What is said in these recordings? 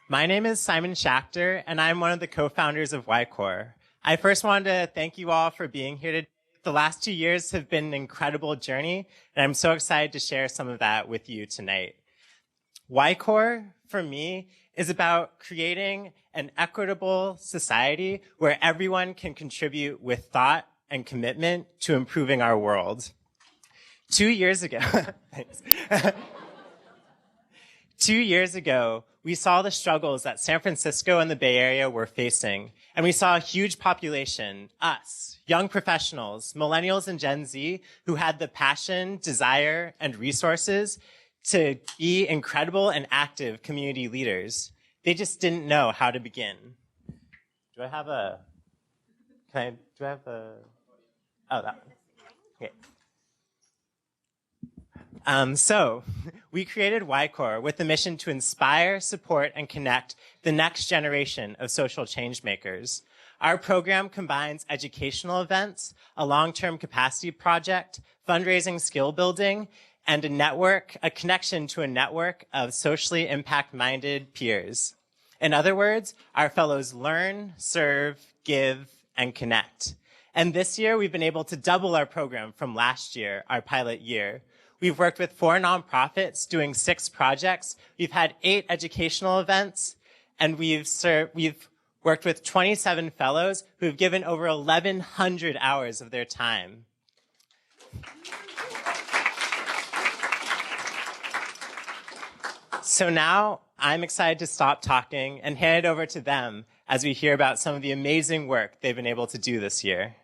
My name is Simon Schachter, and I'm one of the co-founders of YCore. I first wanted to thank you all for being here today. The last 2 years have been an incredible journey, and I'm so excited to share some of that with you tonight. YCore, for me, is about creating an equitable society where everyone can contribute with thought and commitment to improving our world. 2 years ago, thanks. 2 years ago, we saw the struggles that San Francisco and the Bay Area were facing, and we saw a huge population, us, young professionals, millennials and Gen Z, who had the passion, desire, and resources to be incredible and active community leaders. They just didn't know how to begin. Do I have a, do I have a, oh, that one. Okay. So we created YCore with the mission to inspire, support, and connect the next generation of social change makers. Our program combines educational events, a long-term capacity project, fundraising skill building, and a connection to a network of socially impact-minded peers. In other words, our fellows learn, serve, give, and connect. And this year, we've been able to double our program from last year, our pilot year. We've worked with 4 nonprofits doing 6 projects. We've had 8 educational events, and we've worked with 27 fellows who've given over 1,100 hours of their time. So now I'm excited to stop talking and hand it over to them as we hear about some of the amazing work they've been able to do this year.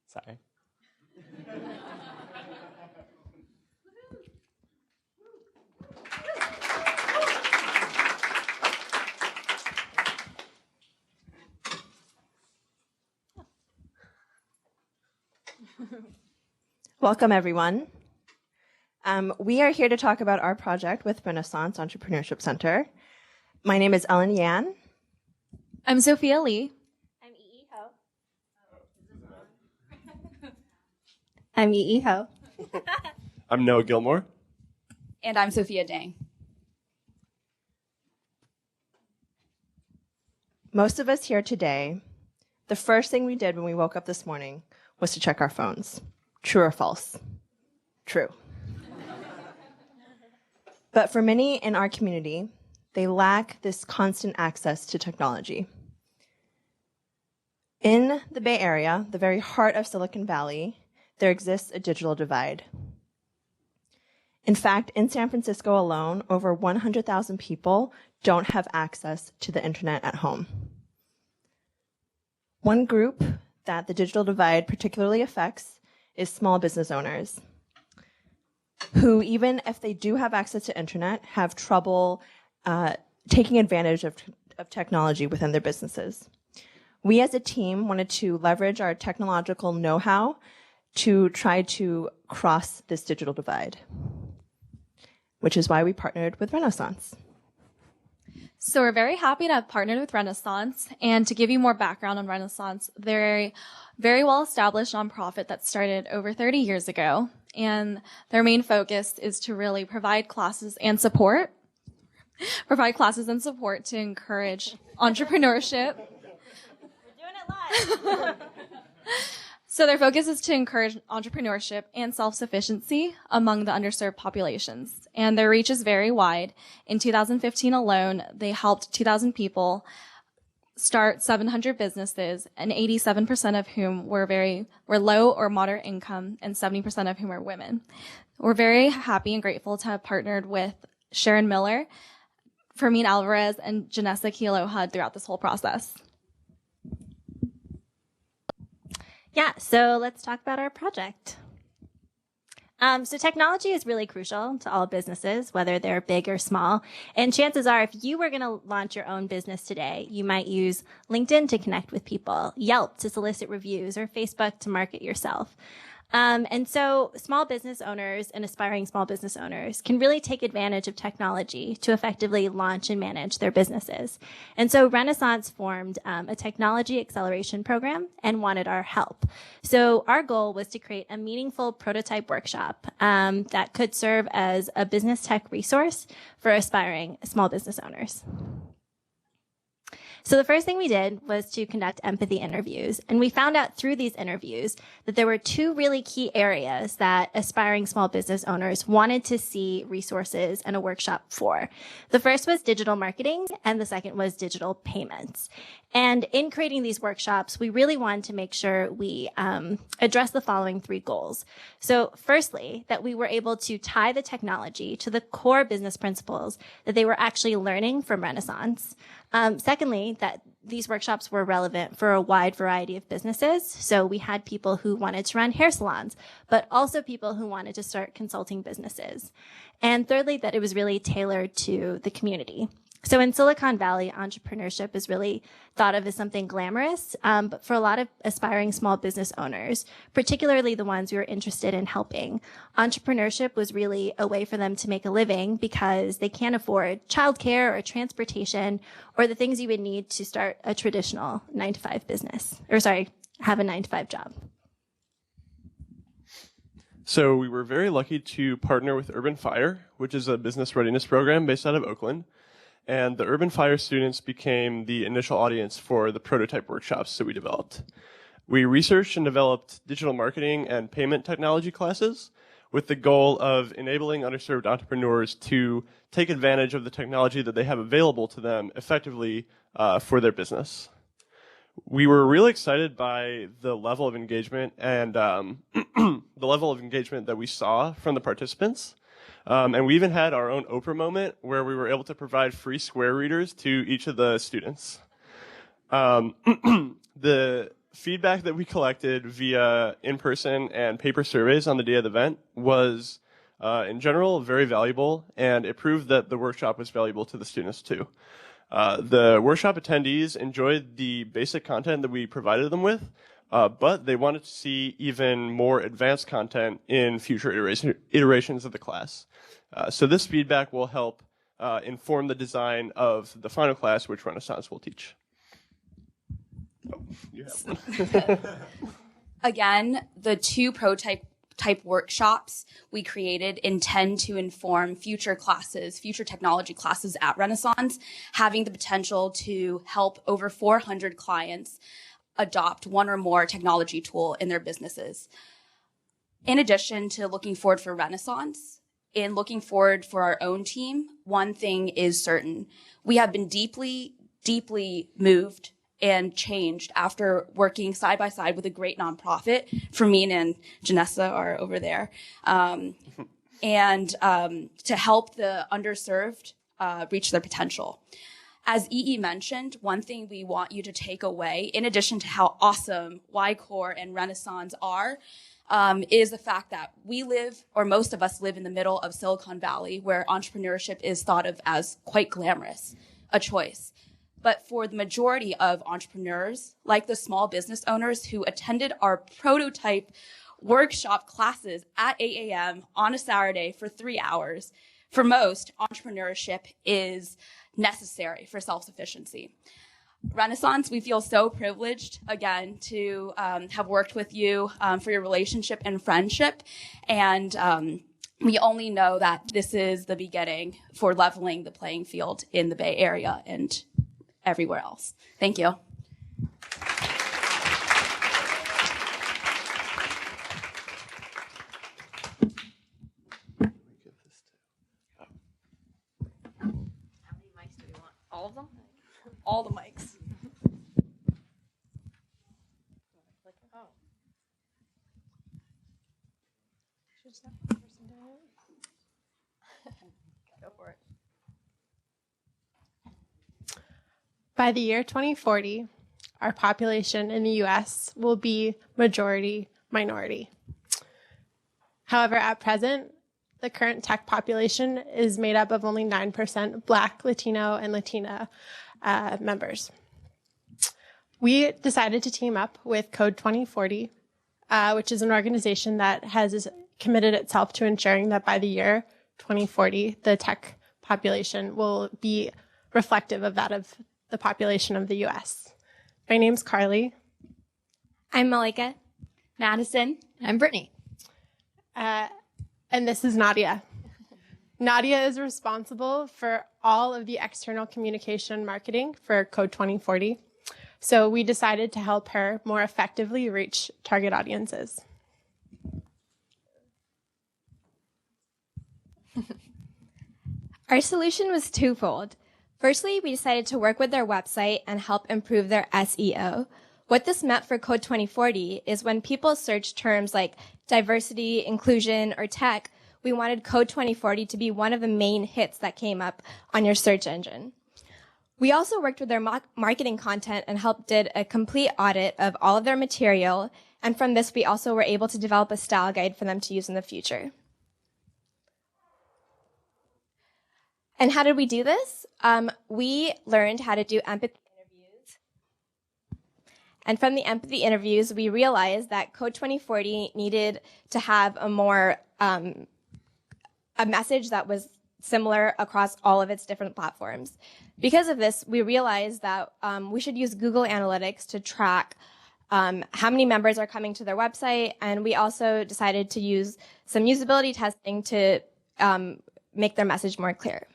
Sorry. Welcome, everyone. We are here to talk about our project with Renaissance Entrepreneurship Center. My name is Ellen Yan. I'm Sophia Lee. I'm Yi Ho. I'm Yi Ho. I'm Noah Gilmore. And I'm Sophia Dang. Most of us here today, the first thing we did when we woke up this morning was to check our phones. True or false? True. But for many in our community, they lack this constant access to technology. In the Bay Area, the very heart of Silicon Valley, there exists a digital divide. In fact, in San Francisco alone, over 100,000 people don't have access to the internet at home. One group that the digital divide particularly affects is small business owners, who, even if they do have access to internet, have trouble taking advantage of technology within their businesses. We as a team wanted to leverage our technological know-how to try to cross this digital divide, which is why we partnered with Renaissance. So we're very happy to have partnered with Renaissance. And to give you more background on Renaissance, they're a very well-established nonprofit that started over 30 years ago. And their main focus is to really provide classes and support to encourage entrepreneurship. We're doing it live. So their focus is to encourage entrepreneurship and self-sufficiency among the underserved populations. And their reach is very wide. In 2015 alone, they helped 2,000 people start 700 businesses, and 87% of whom were low or moderate income, and 70% of whom are women. We're very happy and grateful to have partnered with Sharon Miller, Fermin Alvarez, and Janessa Kealoha throughout this whole process. Yeah, so let's talk about our project. So technology is really crucial to all businesses, whether they're big or small. And chances are, if you were going to launch your own business today, you might use LinkedIn to connect with people, Yelp to solicit reviews, or Facebook to market yourself. And so small business owners and aspiring small business owners can really take advantage of technology to effectively launch and manage their businesses. And so Renaissance formed a technology acceleration program and wanted our help. So our goal was to create a meaningful prototype workshop that could serve as a business tech resource for aspiring small business owners. So the first thing we did was to conduct empathy interviews. And we found out through these interviews that there were two really key areas that aspiring small business owners wanted to see resources and a workshop for. The first was digital marketing, and the second was digital payments. And in creating these workshops, we really wanted to make sure we address the following three goals. So firstly, that we were able to tie the technology to the core business principles that they were actually learning from Renaissance. Secondly, that these workshops were relevant for a wide variety of businesses. So we had people who wanted to run hair salons, but also people who wanted to start consulting businesses. And thirdly, that it was really tailored to the community. So in Silicon Valley, entrepreneurship is really thought of as something glamorous, but for a lot of aspiring small business owners, particularly the ones who are interested in helping, entrepreneurship was really a way for them to make a living because they can't afford childcare or transportation or the things you would need to start a traditional 9-to-5 business, have a 9-to-5 job. So we were very lucky to partner with Urban Fire, which is a business readiness program based out of Oakland. And the Urban Fire students became the initial audience for the prototype workshops that we developed. We researched and developed digital marketing and payment technology classes with the goal of enabling underserved entrepreneurs to take advantage of the technology that they have available to them effectively for their business. We were really excited by the level of engagement and the level of engagement that we saw from the participants. And we even had our own Oprah moment where we were able to provide free Square readers to each of the students. The feedback that we collected via in-person and paper surveys on the day of the event was, in general, very valuable, and it proved that the workshop was valuable to the students too. The workshop attendees enjoyed the basic content that we provided them with, but they wanted to see even more advanced content in future iterations of the class. So this feedback will help inform the design of the final class, which Renaissance will teach. Oh, you have one. Again, the two prototype workshops we created intend to inform future classes, future technology classes at Renaissance, having the potential to help over 400 clients adopt one or more technology tool in their businesses. In addition to looking forward for Renaissance, in looking forward for our own team, one thing is certain. We have been deeply, deeply moved and changed after working side by side with a great nonprofit. Fermin and Janessa are over there. And to help the underserved reach their potential. As EE mentioned, one thing we want you to take away, in addition to how awesome YCore and Renaissance are, is the fact that we live, or most of us live in the middle of Silicon Valley, where entrepreneurship is thought of as quite glamorous, a choice. But for the majority of entrepreneurs, like the small business owners who attended our prototype workshop classes at 8 a.m. on a Saturday for 3 hours, for most, entrepreneurship is necessary for self-sufficiency. Renaissance, we feel so privileged, again, to have worked with you for your relationship and friendship. And we only know that this is the beginning for leveling the playing field in the Bay Area and everywhere else. Thank you. All of them? All the mics. Go for it. By the year 2040, our population in the U.S. will be majority minority. However, at present, the current tech population is made up of only 9% Black, Latino, and Latina members. We decided to team up with Code 2040, which is an organization that has committed itself to ensuring that by the year 2040, the tech population will be reflective of that of the population of the U.S. My name's Carly. I'm Malika. Madison. I'm Brittany. And this is Nadia. Nadia is responsible for all of the external communication marketing for Code 2040. So we decided to help her more effectively reach target audiences. Our solution was twofold. Firstly, we decided to work with their website and help improve their SEO. What this meant for Code 2040 is when people search terms like diversity, inclusion, or tech, we wanted Code 2040 to be one of the main hits that came up on your search engine. We also worked with their marketing content and helped did a complete audit of all of their material. And from this, we also were able to develop a style guide for them to use in the future. And how did we do this? We learned how to do empathy interviews. And from the empathy interviews, we realized that Code 2040 needed to have a more, a message that was similar across all of its different platforms. Because of this, we realized that we should use Google Analytics to track how many members are coming to their website. And we also decided to use some usability testing to make their message more clear.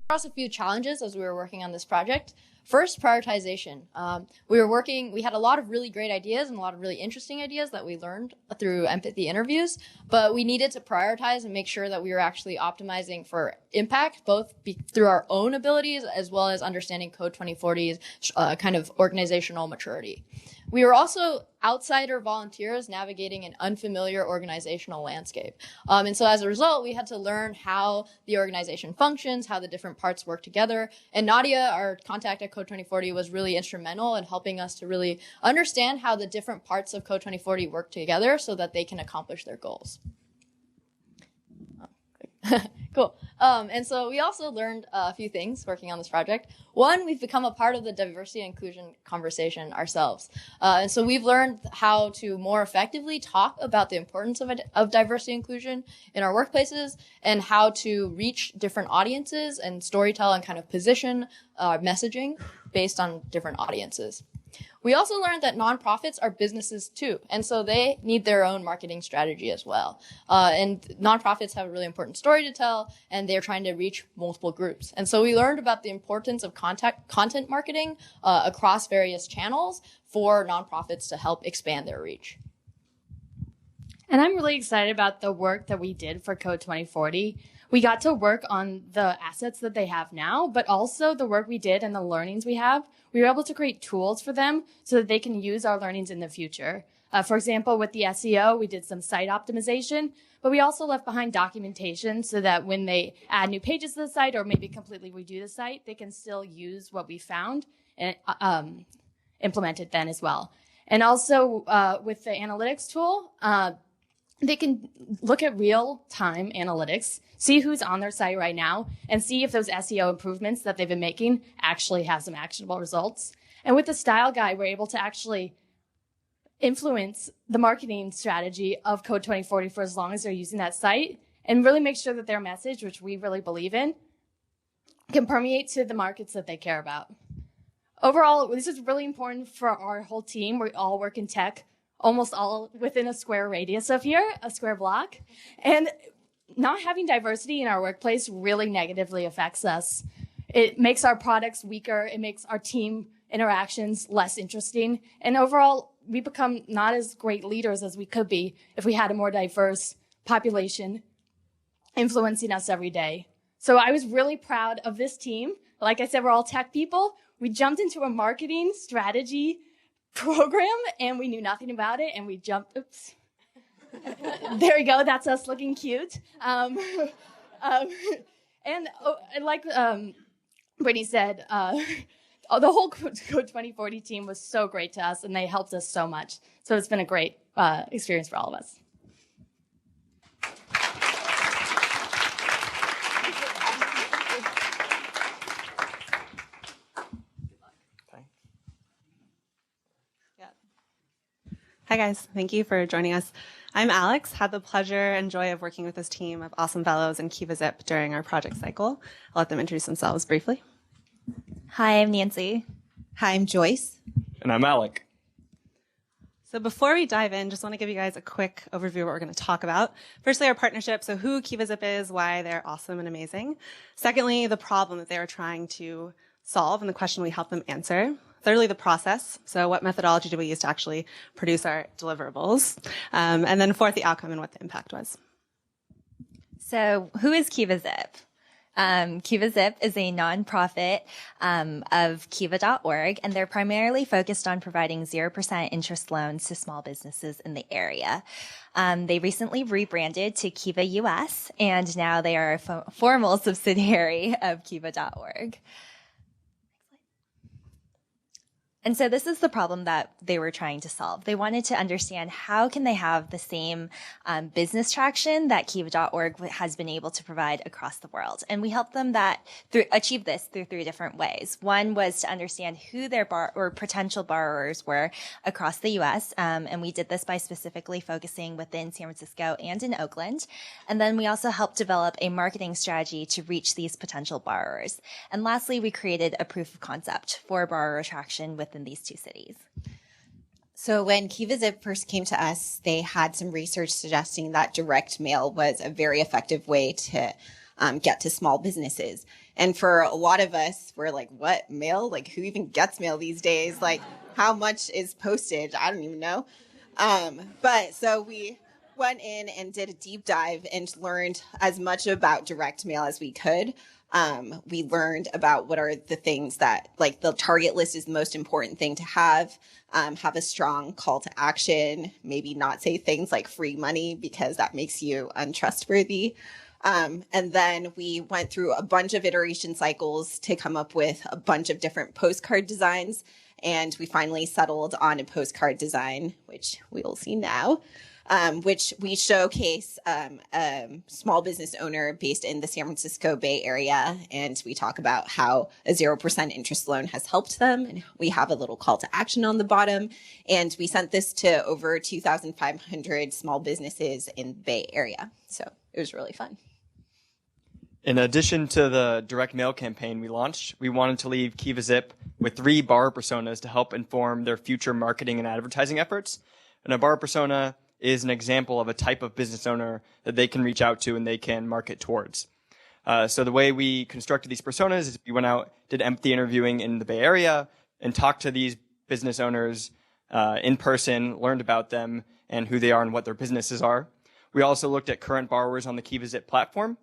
Across a few challenges as we were working on this project. First, prioritization. We had a lot of really great ideas and a lot of really interesting ideas that we learned through empathy interviews, but we needed to prioritize and make sure that we were actually optimizing for impact, both through our own abilities as well as understanding Code 2040's kind of organizational maturity. We were also outsider volunteers navigating an unfamiliar organizational landscape. And so as a result, we had to learn how the organization functions, how the different parts work together. And Nadia, our contact at Code 2040, was really instrumental in helping us to really understand how the different parts of Code 2040 work together so that they can accomplish their goals. Cool. And so we also learned a few things working on this project. One, we've become a part of the diversity and inclusion conversation ourselves. And so we've learned how to more effectively talk about the importance of diversity and inclusion in our workplaces and how to reach different audiences and storytell and kind of position messaging based on different audiences. We also learned that nonprofits are businesses too, and so they need their own marketing strategy as well. And nonprofits have a really important story to tell, and they're trying to reach multiple groups. And so we learned about the importance of content marketing across various channels for nonprofits to help expand their reach. And I'm really excited about the work that we did for Code 2040. We got to work on the assets that they have now, but also the work we did and the learnings we have. We were able to create tools for them so that they can use our learnings in the future. For example, with the SEO, we did some site optimization, but we also left behind documentation so that when they add new pages to the site or maybe completely redo the site, they can still use what we found and implement it then as well. And also with the analytics tool, they can look at real-time analytics, see who's on their site right now, and see if those SEO improvements that they've been making actually have some actionable results. And with the style guide, we're able to actually influence the marketing strategy of Code 2040 for as long as they're using that site and really make sure that their message, which we really believe in, can permeate to the markets that they care about. Overall, this is really important for our whole team. We all work in tech, almost all within a square radius of here, a square block. And not having diversity in our workplace really negatively affects us. It makes our products weaker. It makes our team interactions less interesting. And overall, we become not as great leaders as we could be if we had a more diverse population influencing us every day. So I was really proud of this team. Like I said, we're all tech people. We jumped into a marketing strategy program and we knew nothing about it and we jumped, oops. There we go, that's us looking cute. And like Brittany said, the whole Code 2040 team was so great to us and they helped us so much. So it's been a great experience for all of us. Hi guys, thank you for joining us. I'm Alex, had the pleasure and joy of working with this team of awesome fellows in KivaZip during our project cycle. I'll let them introduce themselves briefly. Hi, I'm Nancy. Hi, I'm Joyce. And I'm Alec. So before we dive in, just want to give you guys a quick overview of what we're going to talk about. Firstly, our partnership, so who KivaZip is, why they're awesome and amazing. Secondly, the problem that they are trying to solve and the question we help them answer. Thirdly, the process. So what methodology do we use to actually produce our deliverables? And then fourth, the outcome and what the impact was. So who is KivaZip? KivaZip is a nonprofit of Kiva.org, and they're primarily focused on providing 0% interest loans to small businesses in the area. They recently rebranded to Kiva US, and now they are a formal subsidiary of Kiva.org. And so this is the problem that they were trying to solve. They wanted to understand how can they have the same business traction that Kiva.org has been able to provide across the world. And we helped them achieve this through 3 different ways. One was to understand who their potential borrowers were across the U.S. And we did this by specifically focusing within San Francisco and in Oakland. And then we also helped develop a marketing strategy to reach these potential borrowers. And lastly, we created a proof of concept for borrower attraction within these 2 cities. So when KivaZip first came to us, they had some research suggesting that direct mail was a very effective way to get to small businesses. And for a lot of us, we're like, what, mail? Like, who even gets mail these days? Like, how much is postage? I don't even know. But so we went in and did a deep dive and learned as much about direct mail as we could. We learned about what are the things that, like, the target list is the most important thing to have a strong call to action, maybe not say things like free money because that makes you untrustworthy. And then we went through a bunch of iteration cycles to come up with a bunch of different postcard designs. And we finally settled on a postcard design, which we'll see now. Which we showcase a small business owner based in the San Francisco Bay Area. And we talk about how a 0% interest loan has helped them. And we have a little call to action on the bottom. And we sent this to over 2,500 small businesses in the Bay Area. So it was really fun. In addition to the direct mail campaign we launched, we wanted to leave KivaZip with 3 borrower personas to help inform their future marketing and advertising efforts. And a borrower persona is an example of a type of business owner that they can reach out to and they can market towards. So the way we constructed these personas is we went out, did empathy interviewing in the Bay Area, and talked to these business owners in person, learned about them and who they are and what their businesses are. We also looked at current borrowers on the KivaZip platform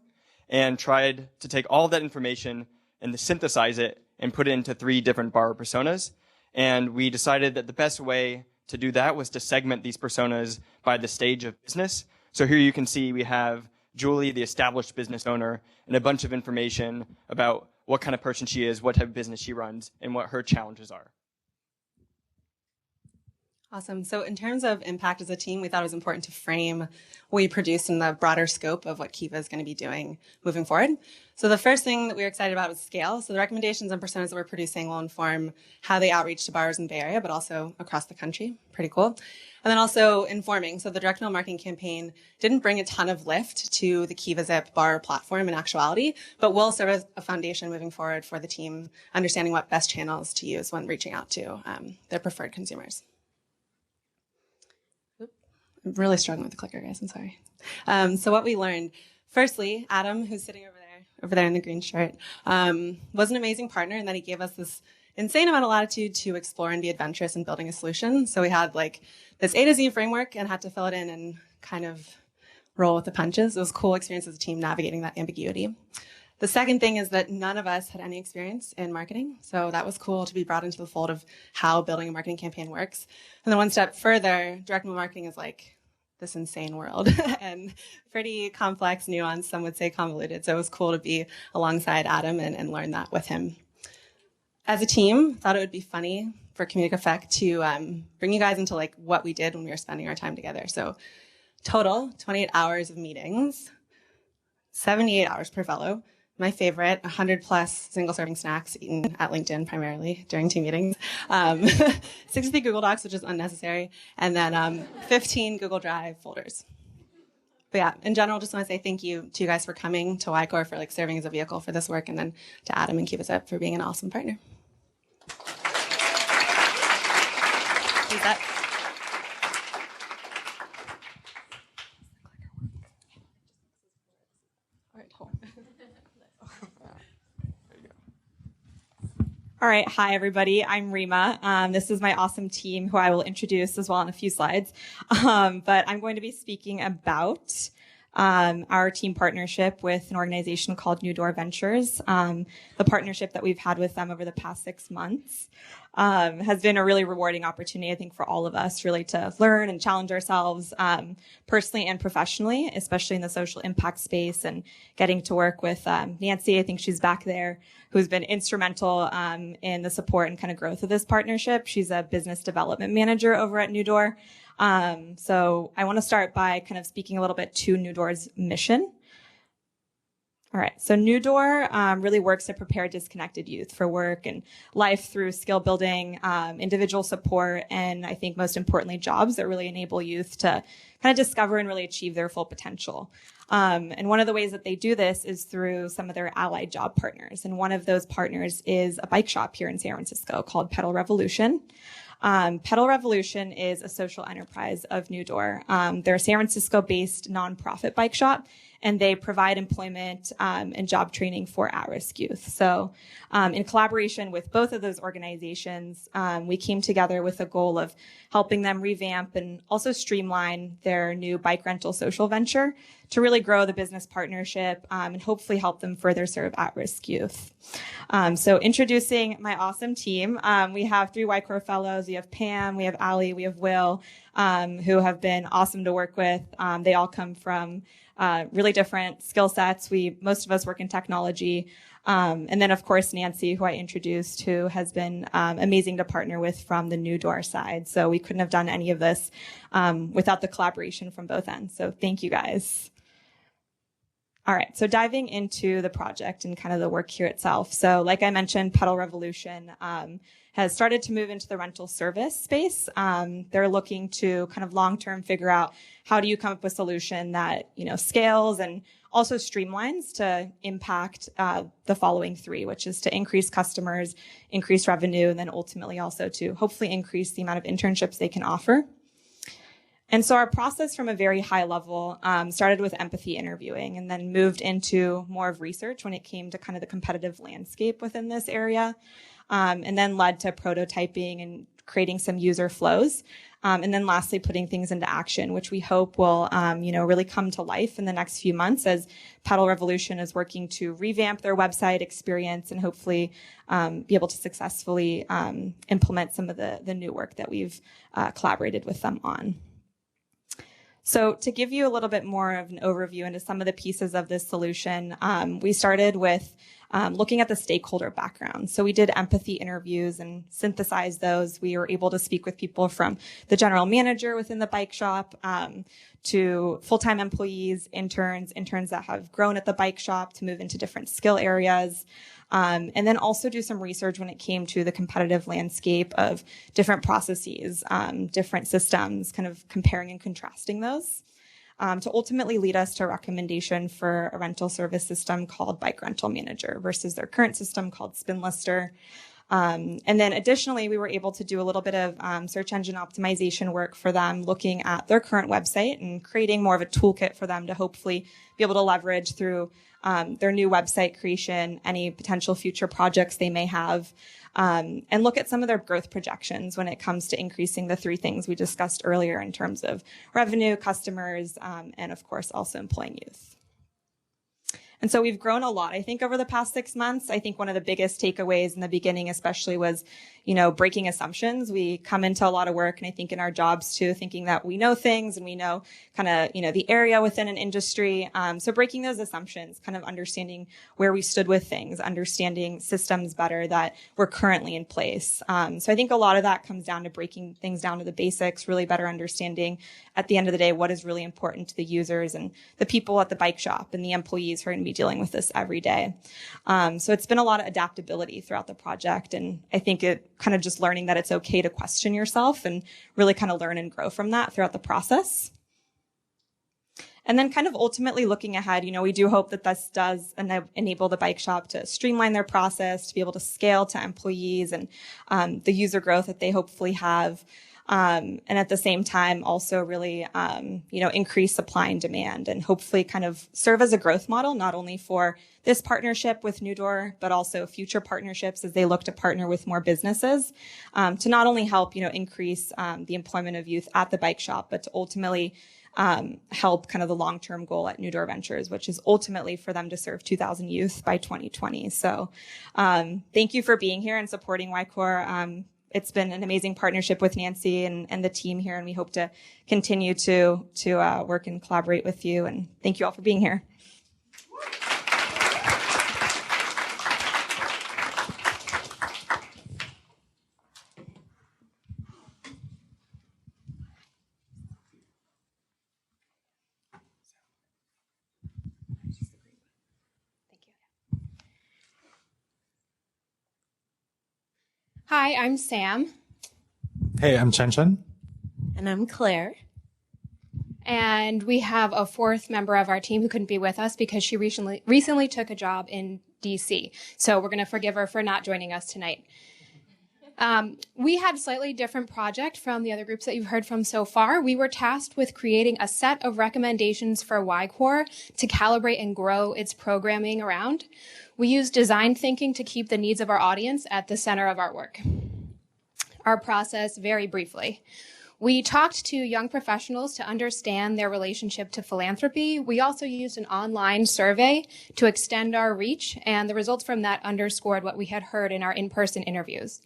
and tried to take all of that information and to synthesize it and put it into 3 different borrower personas. And we decided that the best way to do that was to segment these personas by the stage of business. So here you can see we have Julie, the established business owner, and a bunch of information about what kind of person she is, what type of business she runs, and what her challenges are. Awesome. So in terms of impact as a team, we thought it was important to frame what we produced in the broader scope of what Kiva is going to be doing moving forward. So the first thing that we were excited about was scale. So the recommendations and personas that we're producing will inform how they outreach to borrowers in the Bay Area, but also across the country. Pretty cool. And then also informing. So the direct mail marketing campaign didn't bring a ton of lift to the KivaZip borrower platform in actuality, but will serve as a foundation moving forward for the team, understanding what best channels to use when reaching out to their preferred consumers. I'm really struggling with the clicker, guys. I'm sorry. So what we learned, firstly, Adam, who's sitting over there in the green shirt, was an amazing partner, and then he gave us this insane amount of latitude to explore and be adventurous in building a solution. So we had like this A to Z framework and had to fill it in and kind of roll with the punches. It was a cool experience as a team navigating that ambiguity. The second thing is that none of us had any experience in marketing. So that was cool to be brought into the fold of how building a marketing campaign works. And then one step further, direct mail marketing is like this insane world and pretty complex, nuanced, some would say convoluted. So it was cool to be alongside Adam and learn that with him. As a team, thought it would be funny for comedic effect to bring you guys into like what we did when we were spending our time together. So total, 28 hours of meetings, 78 hours per fellow, my favorite, 100+ single-serving snacks eaten at LinkedIn primarily during team meetings, 60 Google Docs, which is unnecessary, and then 15 Google Drive folders. But yeah, in general, just want to say thank you to you guys for coming, to YCore for serving as a vehicle for this work, and then to Adam and KivaZip for being an awesome partner. All right. Hi, everybody. I'm Rima. This is my awesome team who I will introduce as well in a few slides. But I'm going to be speaking about our team partnership with an organization called New Door Ventures. The partnership that we've had with them over the past 6 months has been a really rewarding opportunity, I think, for all of us really to learn and challenge ourselves personally and professionally, especially in the social impact space, and getting to work with Nancy, I think she's back there, who's been instrumental in the support and kind of growth of this partnership. She's a business development manager over at New Door. So I want to start by kind of speaking a little bit to New Door's mission. All right. So New Door really works to prepare disconnected youth for work and life through skill building, individual support, and I think most importantly, jobs that really enable youth to kind of discover and really achieve their full potential. And one of the ways that they do this is through some of their allied job partners. And one of those partners is a bike shop here in San Francisco called Pedal Revolution. Pedal Revolution is a social enterprise of New Door. They're a San Francisco-based nonprofit bike shop, and they provide employment and job training for at-risk youth. So in collaboration with both of those organizations, we came together with a goal of helping them revamp and also streamline their new bike rental social venture to really grow the business partnership and hopefully help them further serve at-risk youth. So introducing my awesome team, we have 3 YCore fellows. We have Pam, we have Ali, we have Will, who have been awesome to work with. They all come from really different skill sets. Most of us work in technology. And then, of course, Nancy, who I introduced, who has been amazing to partner with from the New Door side. So we couldn't have done any of this without the collaboration from both ends. So thank you, guys. All right, so diving into the project and kind of the work here itself. So like I mentioned, Pedal Revolution has started to move into the rental service space. They're looking to kind of long-term figure out how do you come up with a solution that, scales and also streamlines to impact the following 3, which is to increase customers, increase revenue, and then ultimately also to hopefully increase the amount of internships they can offer. And so our process from a very high level started with empathy interviewing and then moved into more of research when it came to kind of the competitive landscape within this area, and then led to prototyping and creating some user flows. And then lastly, putting things into action, which we hope will, really come to life in the next few months as Pedal Revolution is working to revamp their website experience and hopefully be able to successfully implement some of the new work that we've collaborated with them on. So to give you a little bit more of an overview into some of the pieces of this solution, we started with looking at the stakeholder background. So we did empathy interviews and synthesized those. We were able to speak with people from the general manager within the bike shop to full-time employees, interns that have grown at the bike shop to move into different skill areas. And then also do some research when it came to the competitive landscape of different processes, different systems, kind of comparing and contrasting those, to ultimately lead us to a recommendation for a rental service system called Bike Rental Manager versus their current system called Spin Lister. And then additionally, we were able to do a little bit of search engine optimization work for them, looking at their current website and creating more of a toolkit for them to hopefully be able to leverage through their new website creation, any potential future projects they may have, and look at some of their growth projections when it comes to increasing the 3 things we discussed earlier in terms of revenue, customers, and of course also employing youth. And so we've grown a lot, I think, over the past 6 months. I think one of the biggest takeaways in the beginning especially was, breaking assumptions. We come into a lot of work, and I think in our jobs too, thinking that we know things and we know kind of, the area within an industry. So breaking those assumptions, kind of understanding where we stood with things, understanding systems better that were currently in place. So I think a lot of that comes down to breaking things down to the basics, really better understanding at the end of the day what is really important to the users and the people at the bike shop and the employees who are going to be be dealing with this every day. So it's been a lot of adaptability throughout the project. And I think it kind of just learning that it's okay to question yourself and really kind of learn and grow from that throughout the process. And then kind of ultimately looking ahead, we do hope that this does enable the bike shop to streamline their process, to be able to scale to employees and the user growth that they hopefully have. And at the same time, also really, increase supply and demand and hopefully kind of serve as a growth model, not only for this partnership with New Door, but also future partnerships as they look to partner with more businesses, to not only help, increase the employment of youth at the bike shop, but to ultimately help kind of the long-term goal at New Door Ventures, which is ultimately for them to serve 2,000 youth by 2020. So thank you for being here and supporting YCore. It's been an amazing partnership with Nancy and the team here, and we hope to continue to work and collaborate with you. And thank you all for being here. Hi, I'm Sam. Hey, I'm Chen Chen. And I'm Claire. And we have a fourth member of our team who couldn't be with us because she recently took a job in DC. So we're going to forgive her for not joining us tonight. We had a slightly different project from the other groups that you've heard from so far. We were tasked with creating a set of recommendations for YCore to calibrate and grow its programming around. We used design thinking to keep the needs of our audience at the center of our work. Our process, very briefly. We talked to young professionals to understand their relationship to philanthropy. We also used an online survey to extend our reach, and the results from that underscored what we had heard in our in-person interviews.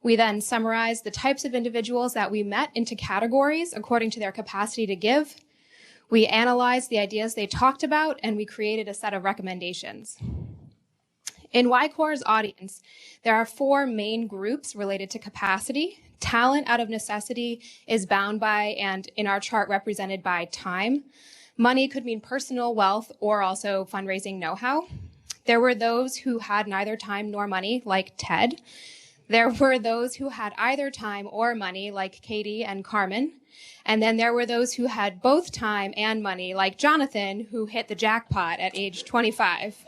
We then summarized the types of individuals that we met into categories according to their capacity to give. We analyzed the ideas they talked about, and we created a set of recommendations. In YCore's audience, there are 4 main groups related to capacity. Talent out of necessity is bound by, and in our chart represented by, time. Money could mean personal wealth or also fundraising know-how. There were those who had neither time nor money, like Ted. There were those who had either time or money, like Katie and Carmen. And then there were those who had both time and money, like Jonathan, who hit the jackpot at age 25.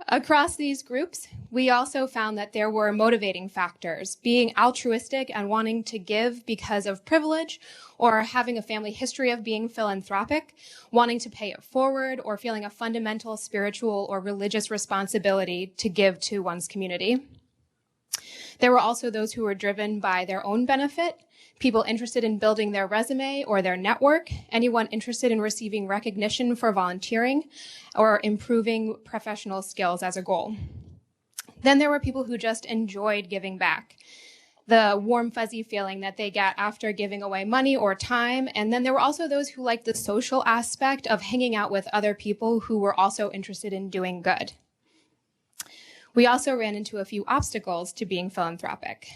Across these groups, we also found that there were motivating factors, being altruistic and wanting to give because of privilege, or having a family history of being philanthropic, wanting to pay it forward, or feeling a fundamental spiritual or religious responsibility to give to one's community. There were also those who were driven by their own benefit, people interested in building their resume or their network, anyone interested in receiving recognition for volunteering or improving professional skills as a goal. Then there were people who just enjoyed giving back, the warm, fuzzy feeling that they get after giving away money or time. And then there were also those who liked the social aspect of hanging out with other people who were also interested in doing good. We also ran into a few obstacles to being philanthropic.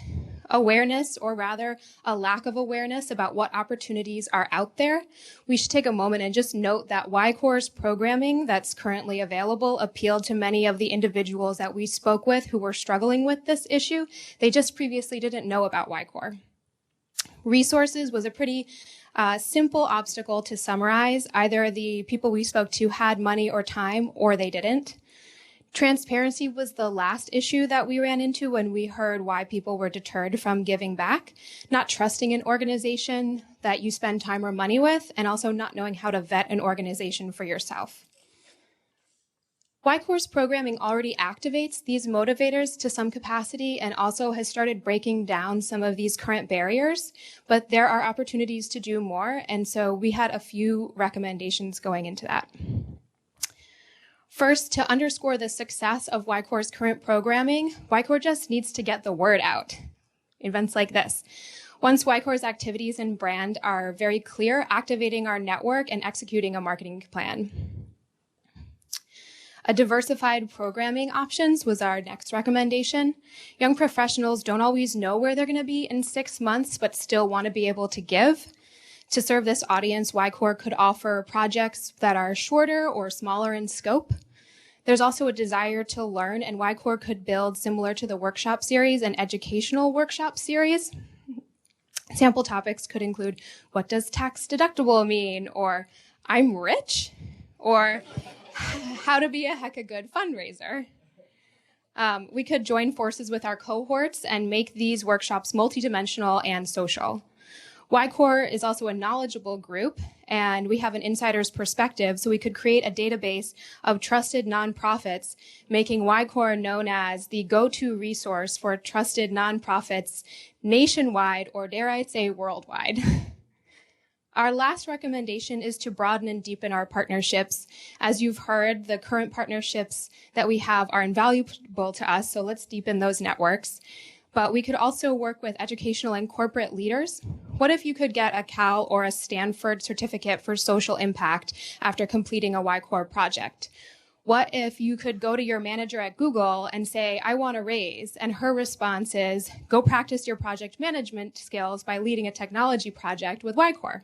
Awareness, or rather a lack of awareness about what opportunities are out there. We should take a moment and just note that YCore's programming that's currently available appealed to many of the individuals that we spoke with who were struggling with this issue. They just previously didn't know about YCore. Resources was a pretty simple obstacle to summarize. Either the people we spoke to had money or time, or they didn't. Transparency was the last issue that we ran into when we heard why people were deterred from giving back, not trusting an organization that you spend time or money with, and also not knowing how to vet an organization for yourself. YCore's programming already activates these motivators to some capacity and also has started breaking down some of these current barriers, but there are opportunities to do more, and so we had a few recommendations going into that. First, to underscore the success of YCore's current programming, YCore just needs to get the word out. Events like this. Once YCore's activities and brand are very clear, activating our network and executing a marketing plan. A diversified programming options was our next recommendation. Young professionals don't always know where they're going to be in 6 months, but still want to be able to give. To serve this audience, YCore could offer projects that are shorter or smaller in scope. There's also a desire to learn, and YCore could build, similar to the workshop series, an educational workshop series. Sample topics could include, what does tax deductible mean? Or, I'm rich? Or, how to be a hecka good fundraiser. We could join forces with our cohorts and make these workshops multidimensional and social. YCore is also a knowledgeable group, and we have an insider's perspective, so we could create a database of trusted nonprofits, making YCore known as the go-to resource for trusted nonprofits nationwide, or dare I say worldwide. Our last recommendation is to broaden and deepen our partnerships. As you've heard, the current partnerships that we have are invaluable to us, so let's deepen those networks. But we could also work with educational and corporate leaders. What if you could get a Cal or a Stanford certificate for social impact after completing a YCore project? What if you could go to your manager at Google and say, I want a raise, and her response is, go practice your project management skills by leading a technology project with YCore.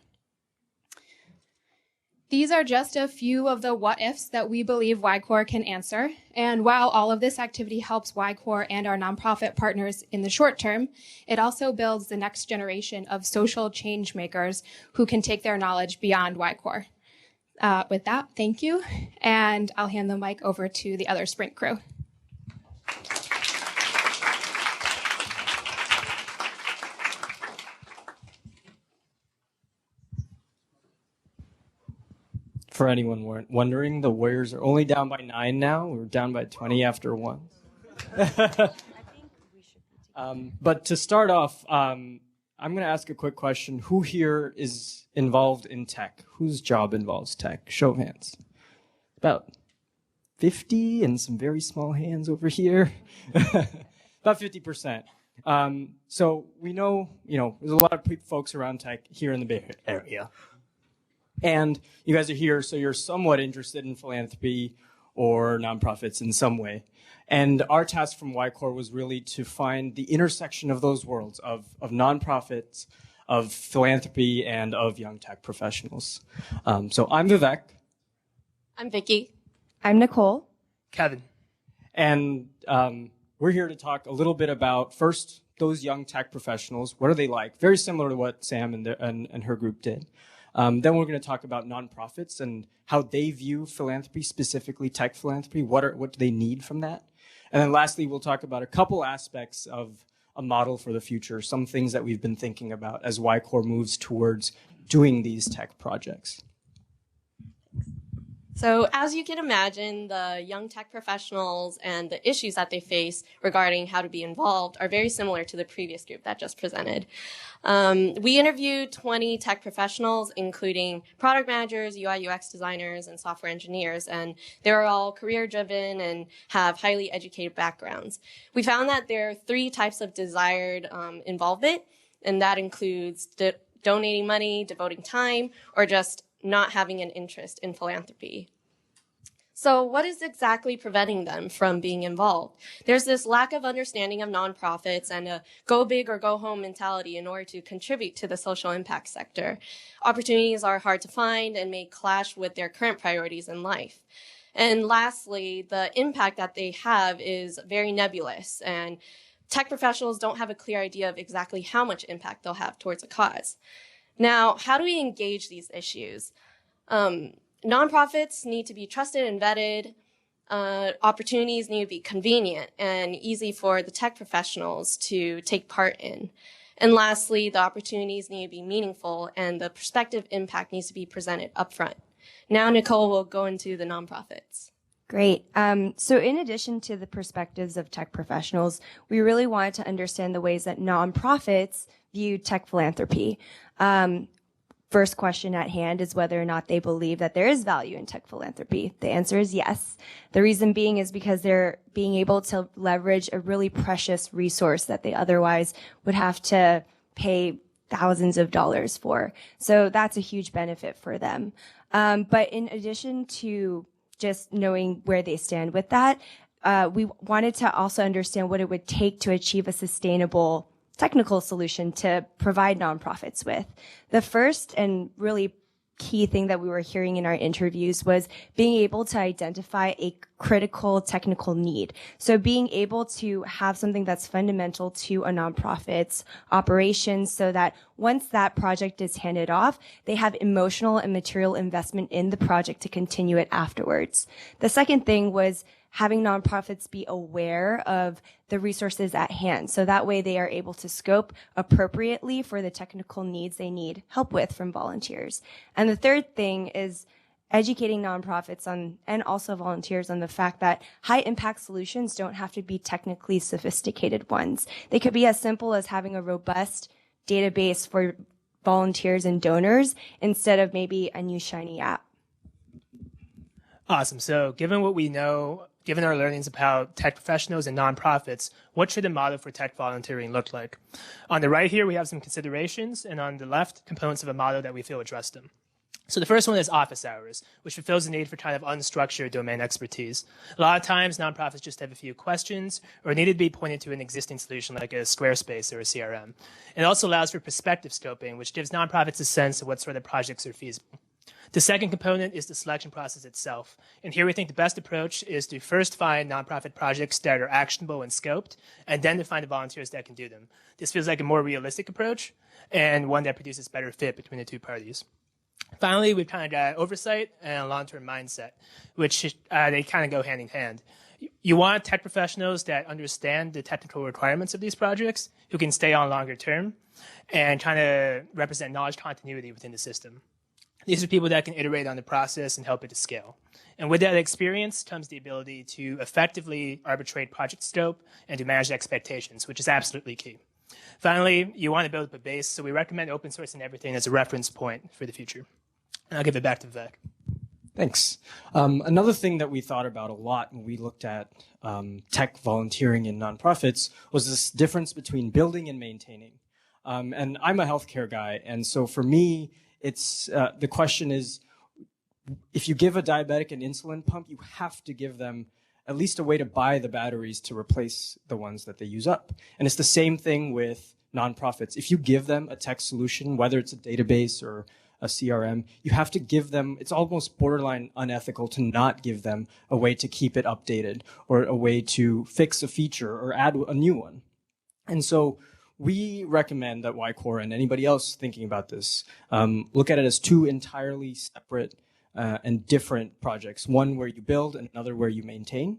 These are just a few of the what-ifs that we believe YCore can answer. And while all of this activity helps YCore and our nonprofit partners in the short term, it also builds the next generation of social change makers who can take their knowledge beyond YCore. With that, thank you. And I'll hand the mic over to the other sprint crew. For anyone wondering, the Warriors are only down by 9 now. We're down by 20 after 1. But to start off, I'm going to ask a quick question. Who here is involved in tech? Whose job involves tech? Show of hands. About 50 and some very small hands over here. About 50%. So we know, there's a lot of folks around tech here in the Bay Area. And you guys are here, so you're somewhat interested in philanthropy or nonprofits in some way. And our task from YCore was really to find the intersection of those worlds, of nonprofits, of philanthropy, and of young tech professionals. So I'm Vivek. I'm Vicky. I'm Nicole. Kevin. And we're here to talk a little bit about, first, those young tech professionals. What are they like? Very similar to what Sam and her group did. Then we're going to talk about nonprofits and how they view philanthropy, specifically tech philanthropy. What do they need from that? And then lastly, we'll talk about a couple aspects of a model for the future, some things that we've been thinking about as YCore moves towards doing these tech projects. So as you can imagine, the young tech professionals and the issues that they face regarding how to be involved are very similar to the previous group that just presented. We interviewed 20 tech professionals, including product managers, UI UX designers, and software engineers, and they're all career-driven and have highly educated backgrounds. We found that there are 3 types of desired involvement, and that includes donating money, devoting time, or just not having an interest in philanthropy. So what is exactly preventing them from being involved? There's this lack of understanding of nonprofits and a go big or go home mentality in order to contribute to the social impact sector. Opportunities are hard to find and may clash with their current priorities in life. And lastly, the impact that they have is very nebulous, and tech professionals don't have a clear idea of exactly how much impact they'll have towards a cause. Now, how do we engage these issues? Nonprofits need to be trusted and vetted. Opportunities need to be convenient and easy for the tech professionals to take part in. And lastly, the opportunities need to be meaningful and the prospective impact needs to be presented upfront. Now, Nicole will go into the nonprofits. Great. So in addition to the perspectives of tech professionals, we really wanted to understand the ways that nonprofits view tech philanthropy. First question at hand is whether or not they believe that there is value in tech philanthropy. The answer is yes. The reason being is because they're being able to leverage a really precious resource that they otherwise would have to pay thousands of dollars for. So that's a huge benefit for them. But in addition to just knowing where they stand with that, we wanted to also understand what it would take to achieve a sustainable technical solution to provide nonprofits with. The first and really key thing that we were hearing in our interviews was being able to identify a critical technical need. So being able to have something that's fundamental to a nonprofit's operations so that once that project is handed off, they have emotional and material investment in the project to continue it afterwards. The second thing was having nonprofits be aware of the resources at hand. So that way they are able to scope appropriately for the technical needs they need help with from volunteers. And the third thing is educating nonprofits on, and also volunteers on the fact that high impact solutions don't have to be technically sophisticated ones. They could be as simple as having a robust database for volunteers and donors instead of maybe a new shiny app. Awesome. So given what we know, given our learnings about tech professionals and nonprofits, what should the model for tech volunteering look like? On the right here, we have some considerations, and on the left, components of a model that we feel address them. So the first one is office hours, which fulfills the need for kind of unstructured domain expertise. A lot of times, nonprofits just have a few questions or need to be pointed to an existing solution like a Squarespace or a CRM. It also allows for perspective scoping, which gives nonprofits a sense of what sort of projects are feasible. The second component is the selection process itself. And here we think the best approach is to first find nonprofit projects that are actionable and scoped, and then to find the volunteers that can do them. This feels like a more realistic approach and one that produces better fit between the two parties. Finally, we've kind of got oversight and a long-term mindset, which they kind of go hand in hand. You want tech professionals that understand the technical requirements of these projects, who can stay on longer term, and kind of represent knowledge continuity within the system. These are people that can iterate on the process and help it to scale. And with that experience comes the ability to effectively arbitrate project scope and to manage expectations, which is absolutely key. Finally, you want to build up a base, so we recommend open sourcing everything as a reference point for the future. And I'll give it back to Vivek. Thanks. Another thing that we thought about a lot when we looked at tech volunteering in nonprofits was this difference between building and maintaining. And I'm a healthcare guy, and so for me, it's the question is, if you give a diabetic an insulin pump, you have to give them at least a way to buy the batteries to replace the ones that they use up. And it's the same thing with nonprofits. If you give them a tech solution, whether it's a database or a CRM, you have to give them, it's almost borderline unethical to not give them a way to keep it updated or a way to fix a feature or add a new one. And so we recommend that YCore and anybody else thinking about this look at it as two entirely separate and different projects. One where you build and another where you maintain.